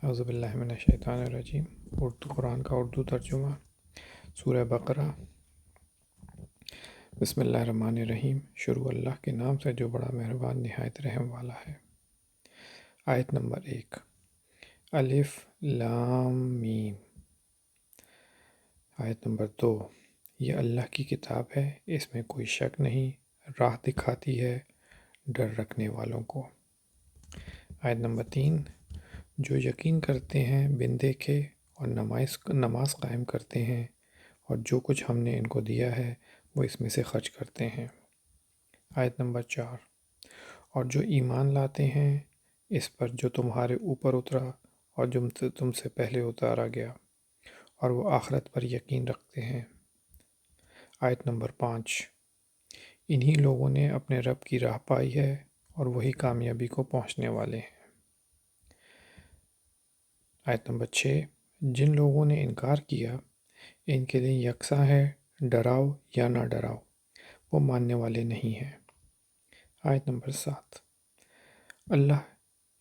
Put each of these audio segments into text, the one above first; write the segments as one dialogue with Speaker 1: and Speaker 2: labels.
Speaker 1: اعوذ باللہ من الشیطان الرجیم۔ اردو قرآن کا اردو ترجمہ سورہ بقرہ۔ بسم اللہ الرحمن الرحیم۔ شروع اللہ کے نام سے جو بڑا مہربان نہایت رحم والا ہے۔ آیت نمبر 1۔ الف لام میم۔ آیت نمبر 2۔ یہ اللہ کی کتاب ہے، اس میں کوئی شک نہیں، راہ دکھاتی ہے ڈر رکھنے والوں کو۔ آیت نمبر 3۔ جو یقین کرتے ہیں بن دیکھے اور نماز قائم کرتے ہیں اور جو کچھ ہم نے ان کو دیا ہے وہ اس میں سے خرچ کرتے ہیں۔ آیت نمبر 4۔ اور جو ایمان لاتے ہیں اس پر جو تمہارے اوپر اترا اور جو تم سے پہلے اتارا گیا، اور وہ آخرت پر یقین رکھتے ہیں۔ آیت نمبر 5۔ انہی لوگوں نے اپنے رب کی راہ پائی ہے اور وہی کامیابی کو پہنچنے والے ہیں۔ آیت نمبر 6۔ جن لوگوں نے انکار کیا ان کے لیے یکساں ہے، ڈراؤ یا نہ ڈراؤ، وہ ماننے والے نہیں ہیں۔ آیت نمبر 7۔ اللہ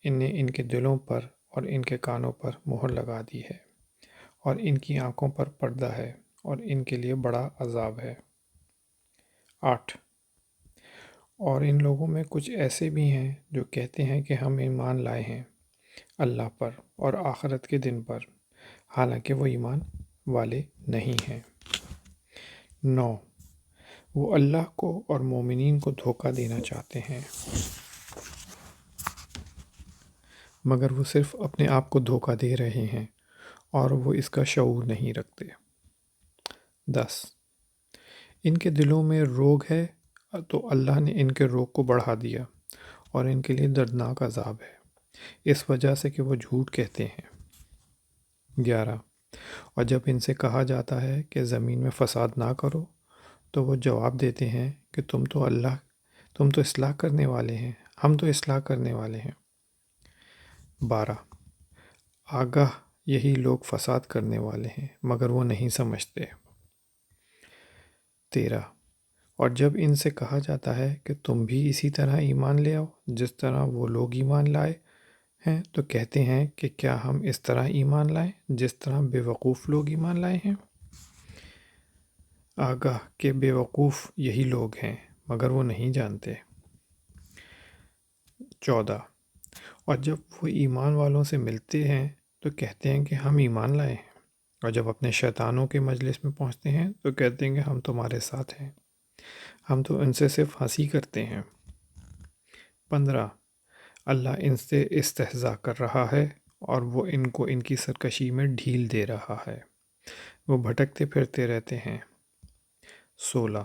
Speaker 1: نے ان کے دلوں پر اور ان کے کانوں پر مہر لگا دی ہے اور ان کی آنکھوں پر پردہ ہے اور ان کے لیے بڑا عذاب ہے۔ 8۔ اور ان لوگوں میں کچھ ایسے بھی ہیں جو کہتے ہیں کہ ہم ایمان لائے ہیں اللہ پر اور آخرت کے دن پر، حالانکہ وہ ایمان والے نہیں ہیں۔ 9۔ وہ اللہ کو اور مومنین کو دھوکہ دینا چاہتے ہیں مگر وہ صرف اپنے آپ کو دھوکہ دے رہے ہیں اور وہ اس کا شعور نہیں رکھتے۔ 10۔ ان کے دلوں میں روگ ہے تو اللہ نے ان کے روگ کو بڑھا دیا اور ان کے لیے دردناک عذاب ہے اس وجہ سے کہ وہ جھوٹ کہتے ہیں۔ 11۔ اور جب ان سے کہا جاتا ہے کہ زمین میں فساد نہ کرو تو وہ جواب دیتے ہیں کہ تم تو اصلاح کرنے والے ہیں، ہم تو اصلاح کرنے والے ہیں۔ 12۔ آگاہ یہی لوگ فساد کرنے والے ہیں مگر وہ نہیں سمجھتے۔ 13۔ اور جب ان سے کہا جاتا ہے کہ تم بھی اسی طرح ایمان لے آؤ جس طرح وہ لوگ ایمان لائے ہیں تو کہتے ہیں کہ کیا ہم اس طرح ایمان لائیں جس طرح بے وقوف لوگ ایمان لائے ہیں۔ آگاہ کہ بے وقوف یہی لوگ ہیں مگر وہ نہیں جانتے۔ 14۔ اور جب وہ ایمان والوں سے ملتے ہیں تو کہتے ہیں کہ ہم ایمان لائے ہیں، اور جب اپنے شیطانوں کے مجلس میں پہنچتے ہیں تو کہتے ہیں کہ ہم تمہارے ساتھ ہیں، ہم تو ان سے صرف ہنسی کرتے ہیں۔ 15۔ اللہ ان سے استہزاء کر رہا ہے اور وہ ان کو ان کی سرکشی میں ڈھیل دے رہا ہے، وہ بھٹکتے پھرتے رہتے ہیں۔ 16۔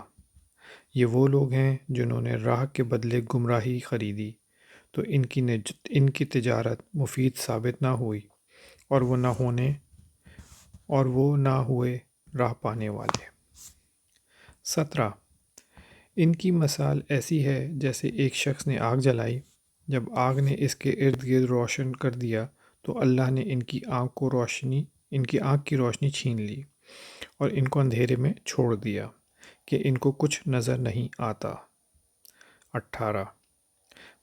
Speaker 1: یہ وہ لوگ ہیں جنہوں نے راہ کے بدلے گمراہی خریدی تو ان کی تجارت مفید ثابت نہ ہوئی اور وہ نہ ہوئے راہ پانے والے۔ 17۔ ان کی مثال ایسی ہے جیسے ایک شخص نے آگ جلائی، جب آگ نے اس کے ارد گرد روشن کر دیا تو اللہ نے ان کی آنکھ کی روشنی چھین لی اور ان کو اندھیرے میں چھوڑ دیا کہ ان کو کچھ نظر نہیں آتا۔ 18۔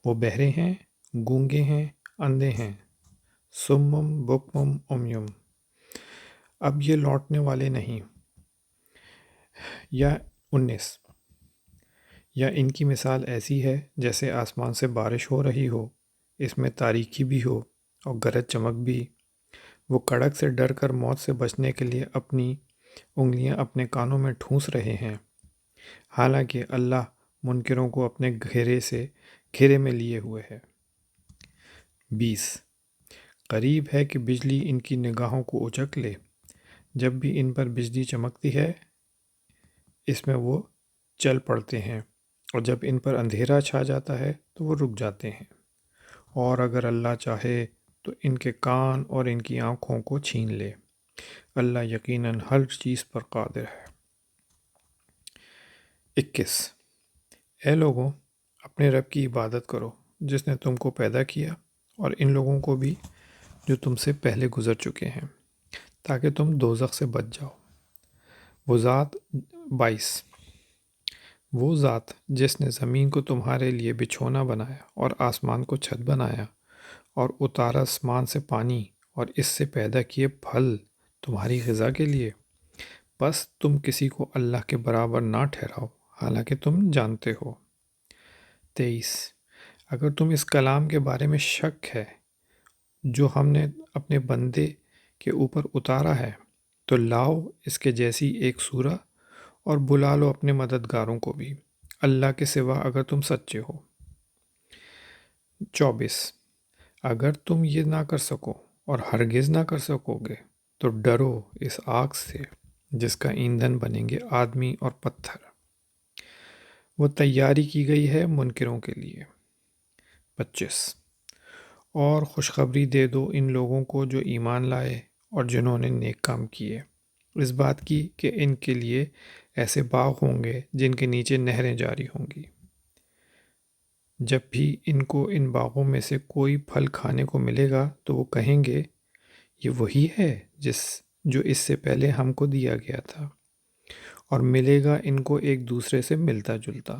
Speaker 1: وہ بہرے ہیں، گونگے ہیں، اندھے ہیں، سمم بکمم عمیٌ، اب یہ لوٹنے والے نہیں۔ یا 19۔ یا ان کی مثال ایسی ہے جیسے آسمان سے بارش ہو رہی ہو، اس میں تاریکی بھی ہو اور گرج چمک بھی، وہ کڑک سے ڈر کر موت سے بچنے کے لیے اپنی انگلیاں اپنے کانوں میں ٹھونس رہے ہیں، حالانکہ اللہ منکروں کو اپنے گھیرے میں لیے ہوئے ہے۔ 20۔ قریب ہے کہ بجلی ان کی نگاہوں کو اچک لے، جب بھی ان پر بجلی چمکتی ہے اس میں وہ چل پڑتے ہیں، اور جب ان پر اندھیرا چھا جاتا ہے تو وہ رک جاتے ہیں، اور اگر اللہ چاہے تو ان کے کان اور ان کی آنکھوں کو چھین لے، اللہ یقیناً ہر چیز پر قادر ہے۔ 21۔ اے لوگو، اپنے رب کی عبادت کرو جس نے تم کو پیدا کیا اور ان لوگوں کو بھی جو تم سے پہلے گزر چکے ہیں، تاکہ تم دوزخ سے بچ جاؤ۔ وہ ذات 22۔ وہ ذات جس نے زمین کو تمہارے لیے بچھونا بنایا اور آسمان کو چھت بنایا اور اتارا آسمان سے پانی اور اس سے پیدا کیے پھل تمہاری غذا کے لیے، بس تم کسی کو اللہ کے برابر نہ ٹھہراؤ حالانکہ تم جانتے ہو۔ 23، اگر تم اس کلام کے بارے میں شک ہے جو ہم نے اپنے بندے کے اوپر اتارا ہے تو لاؤ اس کے جیسی ایک سورہ اور بلا لو اپنے مددگاروں کو بھی اللہ کے سوا اگر تم سچے ہو۔ 24، اگر تم یہ نہ کر سکو اور ہرگز نہ کر سکو گے تو ڈرو اس آگ سے جس کا ایندھن بنیں گے آدمی اور پتھر، وہ تیاری کی گئی ہے منکروں کے لیے۔ 25، اور خوشخبری دے دو ان لوگوں کو جو ایمان لائے اور جنہوں نے نیک کام کیے، اس بات کی کہ ان کے لیے ایسے باغ ہوں گے جن کے نیچے نہریں جاری ہوں گی۔ جب بھی ان کو ان باغوں میں سے کوئی پھل کھانے کو ملے گا تو وہ کہیں گے یہ وہی ہے جو اس سے پہلے ہم کو دیا گیا تھا، اور ملے گا ان کو ایک دوسرے سے ملتا جلتا،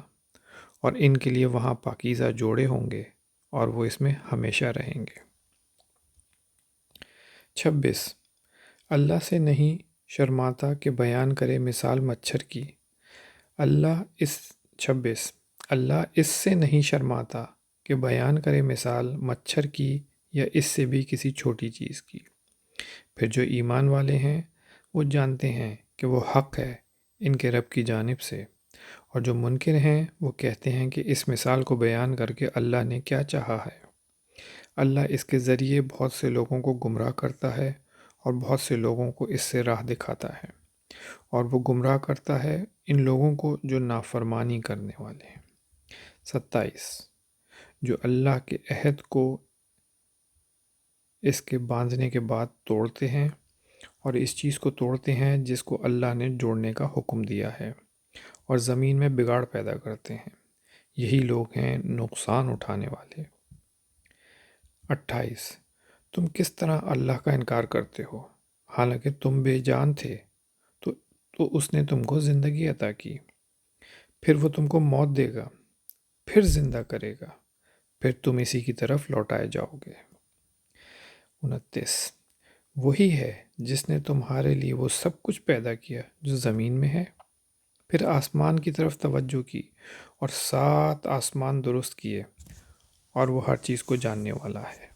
Speaker 1: اور ان کے لیے وہاں پاکیزہ جوڑے ہوں گے اور وہ اس میں ہمیشہ رہیں گے۔ 26، اللہ سے نہیں شرماتا کہ بیان کرے مثال مچھر کی۔ 26، اللہ اس سے نہیں شرماتا کہ بیان کرے مثال مچھر کی یا اس سے بھی کسی چھوٹی چیز کی۔ پھر جو ایمان والے ہیں وہ جانتے ہیں کہ وہ حق ہے ان کے رب کی جانب سے، اور جو منکر ہیں وہ کہتے ہیں کہ اس مثال کو بیان کر کے اللہ نے کیا چاہا ہے۔ اللہ اس کے ذریعے بہت سے لوگوں کو گمراہ کرتا ہے اور بہت سے لوگوں کو اس سے راہ دکھاتا ہے، اور وہ گمراہ کرتا ہے ان لوگوں کو جو نافرمانی کرنے والے ہیں۔ 27، جو اللہ کے عہد کو اس کے باندھنے کے بعد توڑتے ہیں اور اس چیز کو توڑتے ہیں جس کو اللہ نے جوڑنے کا حکم دیا ہے، اور زمین میں بگاڑ پیدا کرتے ہیں، یہی لوگ ہیں نقصان اٹھانے والے۔ 28، تم کس طرح اللہ کا انکار کرتے ہو حالانکہ تم بے جان تھے تو اس نے تم کو زندگی عطا کی، پھر وہ تم کو موت دے گا، پھر زندہ کرے گا، پھر تم اسی کی طرف لوٹائے جاؤ گے۔ 29، وہی ہے جس نے تمہارے لیے وہ سب کچھ پیدا کیا جو زمین میں ہے، پھر آسمان کی طرف توجہ کی اور 7 آسمان درست کیے، اور وہ ہر چیز کو جاننے والا ہے۔